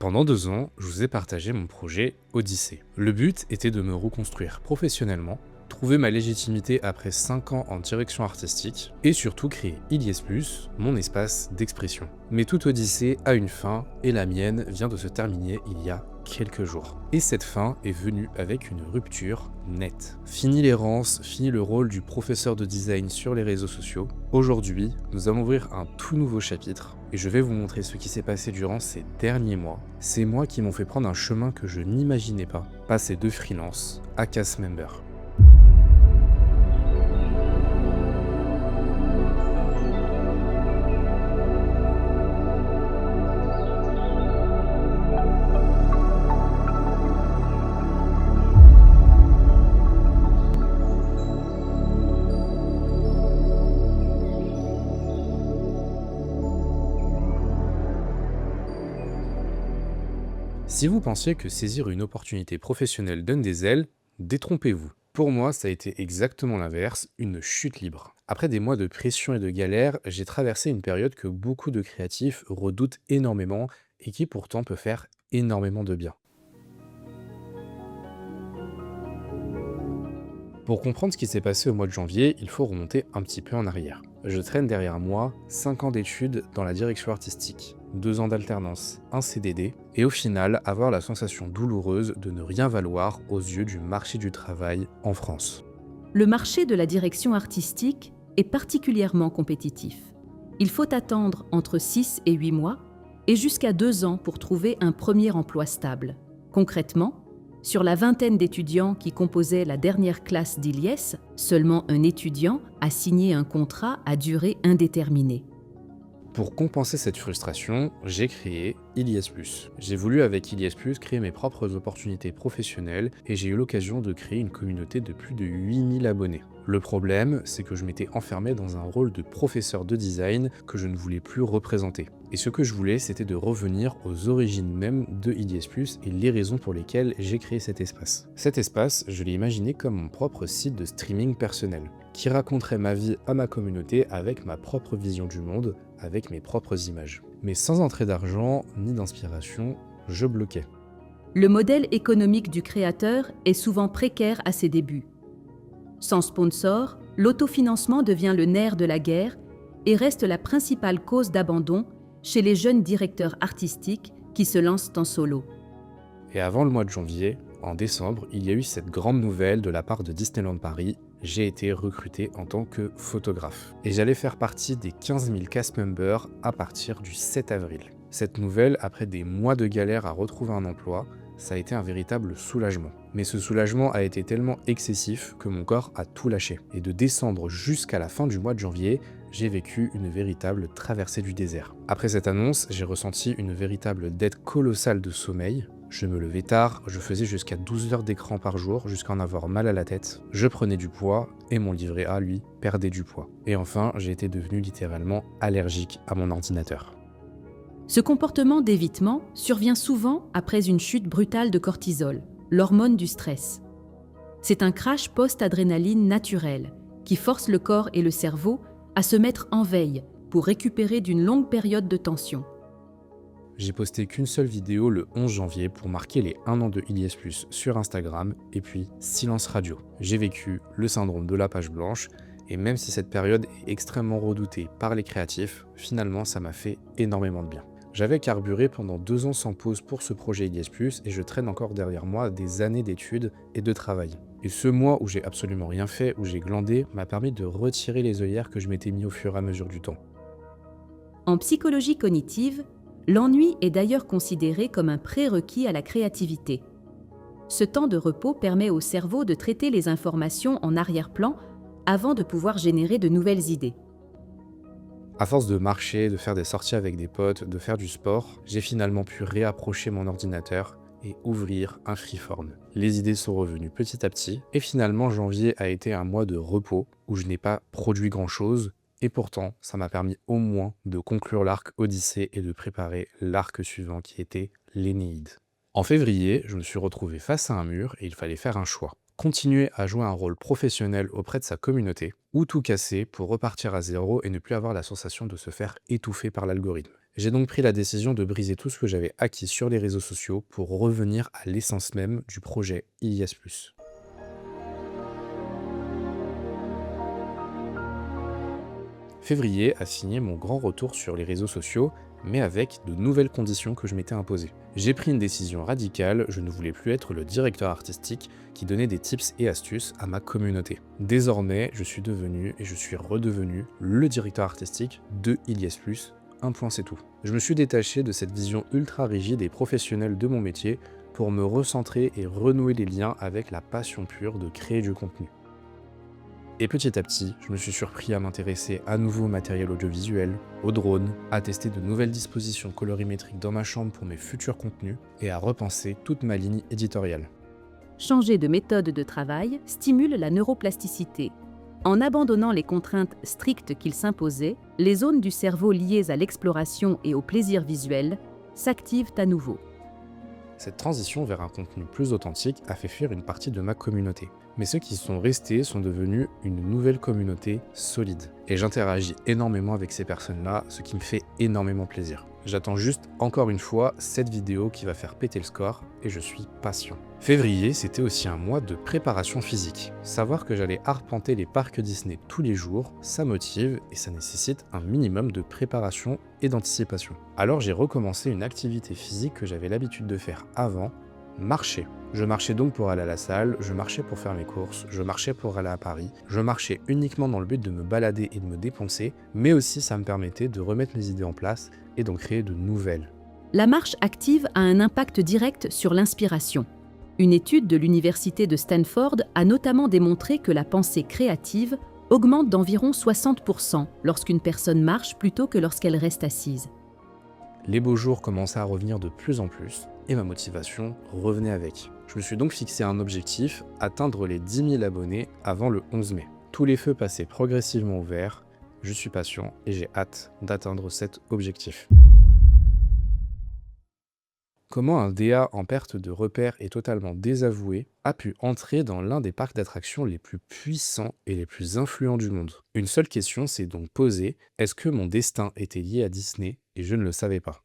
Pendant 2 ans, je vous ai partagé mon projet Odyssée. Le but était de me reconstruire professionnellement, trouver ma légitimité après 5 ans en direction artistique et surtout créer Iliès Plus, mon espace d'expression. Mais toute Odyssée a une fin et la mienne vient de se terminer il y a quelques jours. Et cette fin est venue avec une rupture nette. Fini l'errance, fini le rôle du professeur de design sur les réseaux sociaux. Aujourd'hui, nous allons ouvrir un tout nouveau chapitre et je vais vous montrer ce qui s'est passé durant ces derniers mois. Ces mois qui m'ont fait prendre un chemin que je n'imaginais pas, passer de freelance à cast member. Si vous pensiez que saisir une opportunité professionnelle donne des ailes, détrompez-vous. Pour moi, ça a été exactement l'inverse, une chute libre. Après des mois de pression et de galère, j'ai traversé une période que beaucoup de créatifs redoutent énormément et qui pourtant peut faire énormément de bien. Pour comprendre ce qui s'est passé au mois de janvier, il faut remonter un petit peu en arrière. Je traîne derrière moi 5 ans d'études dans la direction artistique, 2 ans d'alternance, un CDD, et au final avoir la sensation douloureuse de ne rien valoir aux yeux du marché du travail en France. Le marché de la direction artistique est particulièrement compétitif. Il faut attendre entre 6 et 8 mois et jusqu'à 2 ans pour trouver un premier emploi stable. Concrètement, sur la vingtaine d'étudiants qui composaient la dernière classe d'Iliès, seulement un étudiant a signé un contrat à durée indéterminée. Pour compenser cette frustration, j'ai créé Iliès Plus. J'ai voulu avec Iliès Plus créer mes propres opportunités professionnelles et j'ai eu l'occasion de créer une communauté de plus de 8000 abonnés. Le problème, c'est que je m'étais enfermé dans un rôle de professeur de design que je ne voulais plus représenter. Et ce que je voulais, c'était de revenir aux origines même de Iliès Plus et les raisons pour lesquelles j'ai créé cet espace. Cet espace, je l'ai imaginé comme mon propre site de streaming personnel, qui raconterait ma vie à ma communauté avec ma propre vision du monde, avec mes propres images. Mais sans entrée d'argent ni d'inspiration, je bloquais. Le modèle économique du créateur est souvent précaire à ses débuts. Sans sponsor, l'autofinancement devient le nerf de la guerre et reste la principale cause d'abandon chez les jeunes directeurs artistiques qui se lancent en solo. Et avant le mois de janvier, en décembre, il y a eu cette grande nouvelle de la part de Disneyland Paris. J'ai été recruté en tant que photographe. Et j'allais faire partie des 15 000 cast members à partir du 7 avril. Cette nouvelle, après des mois de galère à retrouver un emploi, ça a été un véritable soulagement. Mais ce soulagement a été tellement excessif que mon corps a tout lâché. Et de décembre jusqu'à la fin du mois de janvier, j'ai vécu une véritable traversée du désert. Après cette annonce, j'ai ressenti une véritable dette colossale de sommeil. Je me levais tard, je faisais jusqu'à 12 heures d'écran par jour jusqu'à en avoir mal à la tête. Je prenais du poids et mon livret A, lui, perdait du poids. Et enfin, j'ai été devenu littéralement allergique à mon ordinateur. Ce comportement d'évitement survient souvent après une chute brutale de cortisol, l'hormone du stress. C'est un crash post-adrénaline naturel qui force le corps et le cerveau à se mettre en veille pour récupérer d'une longue période de tension. J'ai posté qu'une seule vidéo le 11 janvier pour marquer les 1 an de Iliès Plus sur Instagram et puis silence radio. J'ai vécu le syndrome de la page blanche et même si cette période est extrêmement redoutée par les créatifs, finalement ça m'a fait énormément de bien. J'avais carburé pendant 2 ans sans pause pour ce projet Iliès Plus et je traîne encore derrière moi des années d'études et de travail. Et ce mois où j'ai absolument rien fait, où j'ai glandé, m'a permis de retirer les œillères que je m'étais mis au fur et à mesure du temps. En psychologie cognitive, l'ennui est d'ailleurs considéré comme un prérequis à la créativité. Ce temps de repos permet au cerveau de traiter les informations en arrière-plan avant de pouvoir générer de nouvelles idées. À force de marcher, de faire des sorties avec des potes, de faire du sport, j'ai finalement pu réapprocher mon ordinateur et ouvrir un freeform. Les idées sont revenues petit à petit et finalement janvier a été un mois de repos où je n'ai pas produit grand-chose et pourtant ça m'a permis au moins de conclure l'arc Odyssée et de préparer l'arc suivant qui était l'Énéide. En février, je me suis retrouvé face à un mur et il fallait faire un choix. Continuer à jouer un rôle professionnel auprès de sa communauté ou tout casser pour repartir à zéro et ne plus avoir la sensation de se faire étouffer par l'algorithme. J'ai donc pris la décision de briser tout ce que j'avais acquis sur les réseaux sociaux pour revenir à l'essence même du projet Ilias+. Février a signé mon grand retour sur les réseaux sociaux, mais avec de nouvelles conditions que je m'étais imposées. J'ai pris une décision radicale, je ne voulais plus être le directeur artistique qui donnait des tips et astuces à ma communauté. Désormais, je suis devenu et je suis redevenu le directeur artistique de Ilias+, un point c'est tout. Je me suis détaché de cette vision ultra rigide et professionnelle de mon métier pour me recentrer et renouer les liens avec la passion pure de créer du contenu. Et petit à petit, je me suis surpris à m'intéresser à nouveau au matériel audiovisuel, aux drones, à tester de nouvelles dispositions colorimétriques dans ma chambre pour mes futurs contenus et à repenser toute ma ligne éditoriale. Changer de méthode de travail stimule la neuroplasticité. En abandonnant les contraintes strictes qu'il s'imposait, les zones du cerveau liées à l'exploration et au plaisir visuel s'activent à nouveau. Cette transition vers un contenu plus authentique a fait fuir une partie de ma communauté. Mais ceux qui sont restés sont devenus une nouvelle communauté solide. Et j'interagis énormément avec ces personnes-là, ce qui me fait énormément plaisir. J'attends juste, encore une fois, cette vidéo qui va faire péter le score, et je suis patient. Février, c'était aussi un mois de préparation physique. Savoir que j'allais arpenter les parcs Disney tous les jours, ça motive et ça nécessite un minimum de préparation et d'anticipation. Alors j'ai recommencé une activité physique que j'avais l'habitude de faire avant, marcher. Je marchais donc pour aller à la salle, je marchais pour faire mes courses, je marchais pour aller à Paris, je marchais uniquement dans le but de me balader et de me dépenser, mais aussi ça me permettait de remettre mes idées en place et d'en créer de nouvelles. La marche active a un impact direct sur l'inspiration. Une étude de l'université de Stanford a notamment démontré que la pensée créative augmente d'environ 60% lorsqu'une personne marche plutôt que lorsqu'elle reste assise. Les beaux jours commençaient à revenir de plus en plus et ma motivation revenait avec. Je me suis donc fixé un objectif, atteindre les 10 000 abonnés avant le 11 mai. Tous les feux passaient progressivement au vert, je suis patient et j'ai hâte d'atteindre cet objectif. Comment un DA en perte de repères et totalement désavoué a pu entrer dans l'un des parcs d'attractions les plus puissants et les plus influents du monde? Une seule question s'est donc posée, est-ce que mon destin était lié à Disney et je ne le savais pas?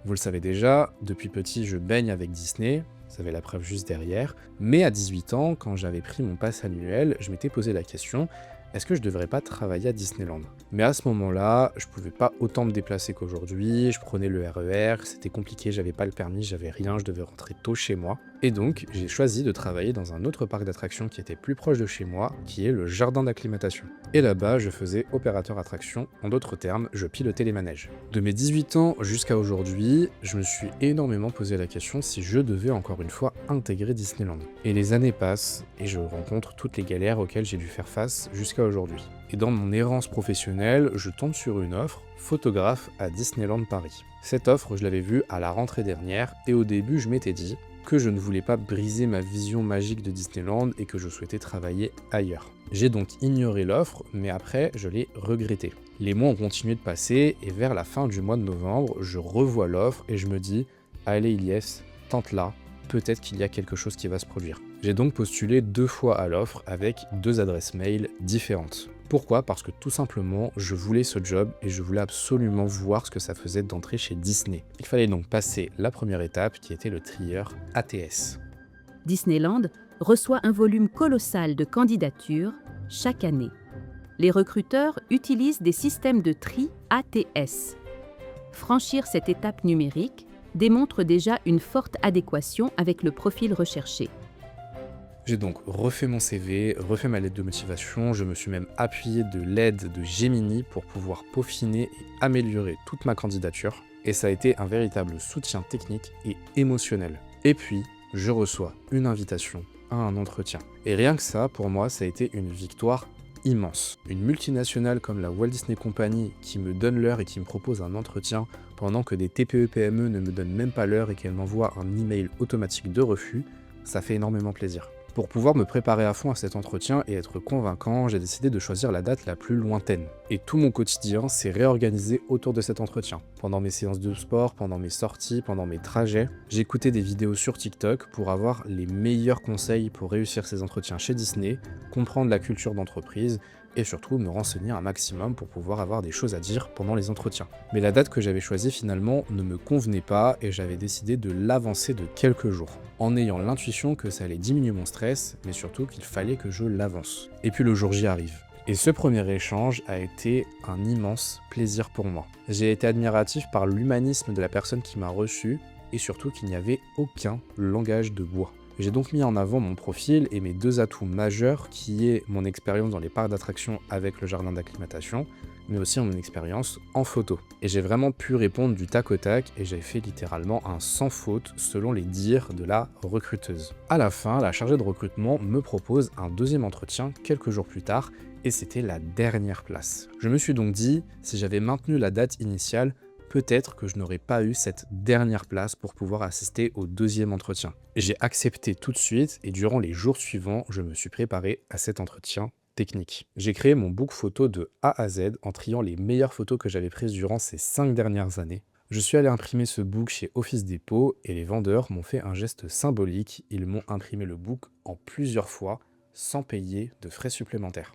Vous le savez déjà, depuis petit je baigne avec Disney, vous avez la preuve juste derrière, mais à 18 ans, quand j'avais pris mon pass annuel, je m'étais posé la question, est-ce que je devrais pas travailler à Disneyland? Mais à ce moment-là, je pouvais pas autant me déplacer qu'aujourd'hui, je prenais le RER, c'était compliqué, j'avais pas le permis, j'avais rien, je devais rentrer tôt chez moi. Et donc, j'ai choisi de travailler dans un autre parc d'attractions qui était plus proche de chez moi, qui est le jardin d'acclimatation. Et là-bas, je faisais opérateur attraction, en d'autres termes, je pilotais les manèges. De mes 18 ans jusqu'à aujourd'hui, je me suis énormément posé la question si je devais encore une fois intégrer Disneyland. Et les années passent, et je rencontre toutes les galères auxquelles j'ai dû faire face jusqu'à aujourd'hui. Et dans mon errance professionnelle, je tombe sur une offre, photographe à Disneyland Paris. Cette offre, je l'avais vue à la rentrée dernière, et au début, je m'étais dit que je ne voulais pas briser ma vision magique de Disneyland et que je souhaitais travailler ailleurs. J'ai donc ignoré l'offre, mais après, je l'ai regretté. Les mois ont continué de passer, et vers la fin du mois de novembre, je revois l'offre et je me dis « Allez Ilyes, tente-la, peut-être qu'il y a quelque chose qui va se produire ». J'ai donc postulé 2 fois à l'offre avec 2 adresses mail différentes. Pourquoi? Parce que tout simplement, je voulais ce job et je voulais absolument voir ce que ça faisait d'entrer chez Disney. Il fallait donc passer la première étape qui était le trieur ATS. Disneyland reçoit un volume colossal de candidatures chaque année. Les recruteurs utilisent des systèmes de tri ATS. Franchir cette étape numérique démontre déjà une forte adéquation avec le profil recherché. J'ai donc refait mon CV, refait ma lettre de motivation, je me suis même appuyé de l'aide de Gemini pour pouvoir peaufiner et améliorer toute ma candidature. Et ça a été un véritable soutien technique et émotionnel. Et puis, je reçois une invitation à un entretien. Et rien que ça, pour moi, ça a été une victoire immense. Une multinationale comme la Walt Disney Company qui me donne l'heure et qui me propose un entretien pendant que des TPE-PME ne me donnent même pas l'heure et qu'elles m'envoient un email automatique de refus, ça fait énormément plaisir. Pour pouvoir me préparer à fond à cet entretien et être convaincant, j'ai décidé de choisir la date la plus lointaine. Et tout mon quotidien s'est réorganisé autour de cet entretien. Pendant mes séances de sport, pendant mes sorties, pendant mes trajets, j'écoutais des vidéos sur TikTok pour avoir les meilleurs conseils pour réussir ces entretiens chez Disney, comprendre la culture d'entreprise, et surtout me renseigner un maximum pour pouvoir avoir des choses à dire pendant les entretiens. Mais la date que j'avais choisie finalement ne me convenait pas et j'avais décidé de l'avancer de quelques jours, en ayant l'intuition que ça allait diminuer mon stress, mais surtout qu'il fallait que je l'avance. Et puis le jour J arrive. Et ce premier échange a été un immense plaisir pour moi. J'ai été admiratif par l'humanisme de la personne qui m'a reçu et surtout qu'il n'y avait aucun langage de bois. J'ai donc mis en avant mon profil et mes deux atouts majeurs qui est mon expérience dans les parcs d'attractions avec le jardin d'acclimatation, mais aussi mon expérience en photo. Et j'ai vraiment pu répondre du tac au tac et j'ai fait littéralement un sans faute selon les dires de la recruteuse. À la fin, la chargée de recrutement me propose un deuxième entretien quelques jours plus tard et c'était la dernière place. Je me suis donc dit, si j'avais maintenu la date initiale, peut-être que je n'aurais pas eu cette dernière place pour pouvoir assister au deuxième entretien. J'ai accepté tout de suite et durant les jours suivants, je me suis préparé à cet entretien technique. J'ai créé mon book photo de A à Z en triant les meilleures photos que j'avais prises durant ces 5 dernières années. Je suis allé imprimer ce book chez Office Depot et les vendeurs m'ont fait un geste symbolique, ils m'ont imprimé le book en plusieurs fois sans payer de frais supplémentaires.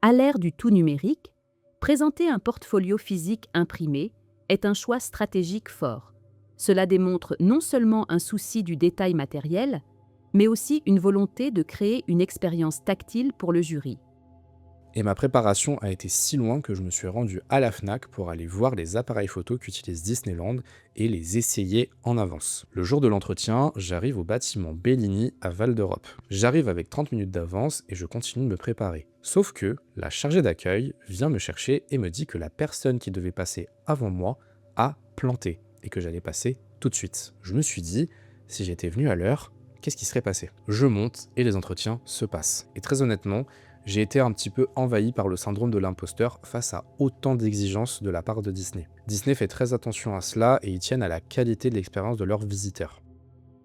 À l'ère du tout numérique, présenter un portfolio physique imprimé est un choix stratégique fort. Cela démontre non seulement un souci du détail matériel, mais aussi une volonté de créer une expérience tactile pour le jury. Et ma préparation a été si loin que je me suis rendu à la Fnac pour aller voir les appareils photo qu'utilise Disneyland et les essayer en avance. Le jour de l'entretien, j'arrive au bâtiment Bellini à Val d'Europe. J'arrive avec 30 minutes d'avance et je continue de me préparer. Sauf que la chargée d'accueil vient me chercher et me dit que la personne qui devait passer avant moi a planté et que j'allais passer tout de suite. Je me suis dit, si j'étais venu à l'heure, qu'est-ce qui serait passé? Je monte et les entretiens se passent. Et très honnêtement, j'ai été un petit peu envahi par le syndrome de l'imposteur face à autant d'exigences de la part de Disney. Disney fait très attention à cela et ils tiennent à la qualité de l'expérience de leurs visiteurs.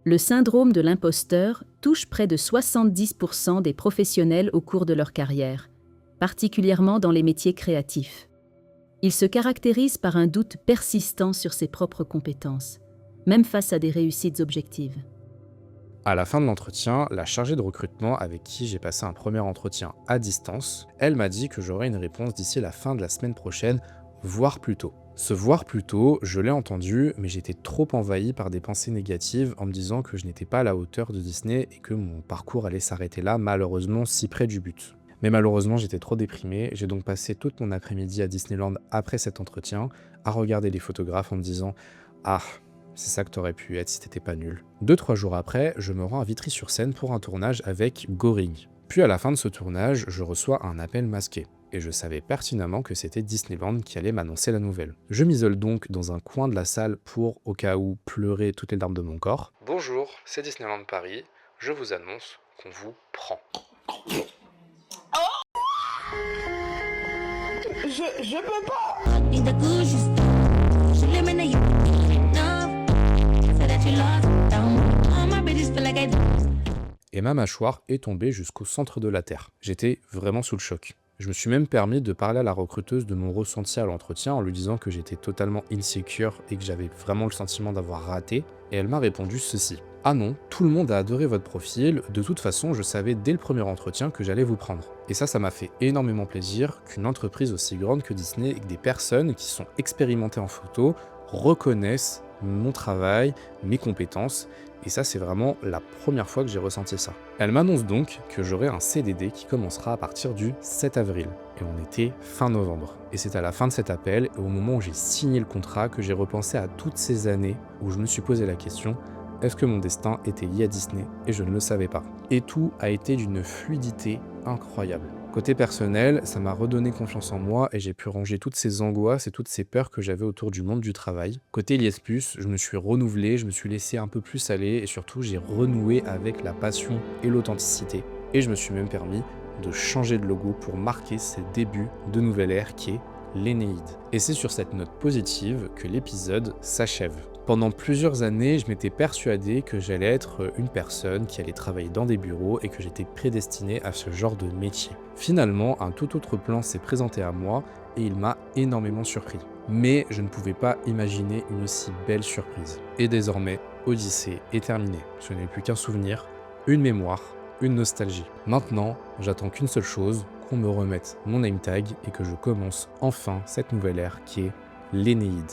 Le syndrome de l'imposteur touche près de 70% des professionnels au cours de leur carrière, particulièrement dans les métiers créatifs. Il se caractérise par un doute persistant sur ses propres compétences, même face à des réussites objectives. À la fin de l'entretien, la chargée de recrutement avec qui j'ai passé un premier entretien à distance, elle m'a dit que j'aurais une réponse d'ici la fin de la semaine prochaine, voire plus tôt. Ce voire plus tôt, je l'ai entendu, mais j'étais trop envahi par des pensées négatives en me disant que je n'étais pas à la hauteur de Disney et que mon parcours allait s'arrêter là, malheureusement si près du but. Mais malheureusement, j'étais trop déprimé, j'ai donc passé toute mon après-midi à Disneyland après cet entretien, à regarder les photographes en me disant « Ah, c'est ça que t'aurais pu être si t'étais pas nul. » 2-3 jours après, je me rends à Vitry-sur-Seine pour un tournage avec Goring. Puis à la fin de ce tournage, je reçois un appel masqué. Et je savais pertinemment que c'était Disneyland qui allait m'annoncer la nouvelle. Je m'isole donc dans un coin de la salle pour, au cas où, pleurer toutes les larmes de mon corps. Bonjour, c'est Disneyland Paris. Je vous annonce qu'on vous prend. Je peux pas. Et ma mâchoire est tombée jusqu'au centre de la terre. J'étais vraiment sous le choc. Je me suis même permis de parler à la recruteuse de mon ressenti à l'entretien en lui disant que j'étais totalement insecure et que j'avais vraiment le sentiment d'avoir raté. Et elle m'a répondu ceci. Ah non, tout le monde a adoré votre profil, de toute façon je savais dès le premier entretien que j'allais vous prendre. Et ça m'a fait énormément plaisir qu'une entreprise aussi grande que Disney et que des personnes qui sont expérimentées en photo reconnaissent mon travail, mes compétences, et ça c'est vraiment la première fois que j'ai ressenti ça. Elle m'annonce donc que j'aurai un CDD qui commencera à partir du 7 avril, et on était fin novembre. Et c'est à la fin de cet appel, et au moment où j'ai signé le contrat, que j'ai repensé à toutes ces années où je me suis posé la question, est-ce que mon destin était lié à Disney? Et je ne le savais pas. Et tout a été d'une fluidité incroyable. Côté personnel, ça m'a redonné confiance en moi et j'ai pu ranger toutes ces angoisses et toutes ces peurs que j'avais autour du monde du travail. Côté Lies Plus, je me suis renouvelé, je me suis laissé un peu plus aller et surtout j'ai renoué avec la passion et l'authenticité. Et je me suis même permis de changer de logo pour marquer ces débuts de nouvelle ère qui est l'Énéide. Et c'est sur cette note positive que l'épisode s'achève. Pendant plusieurs années, je m'étais persuadé que j'allais être une personne qui allait travailler dans des bureaux et que j'étais prédestiné à ce genre de métier. Finalement, un tout autre plan s'est présenté à moi et il m'a énormément surpris. Mais je ne pouvais pas imaginer une aussi belle surprise. Et désormais, Odyssée est terminée. Ce n'est plus qu'un souvenir, une mémoire, une nostalgie. Maintenant, j'attends qu'une seule chose, qu'on me remette mon name tag et que je commence enfin cette nouvelle ère qui est l'Énéide.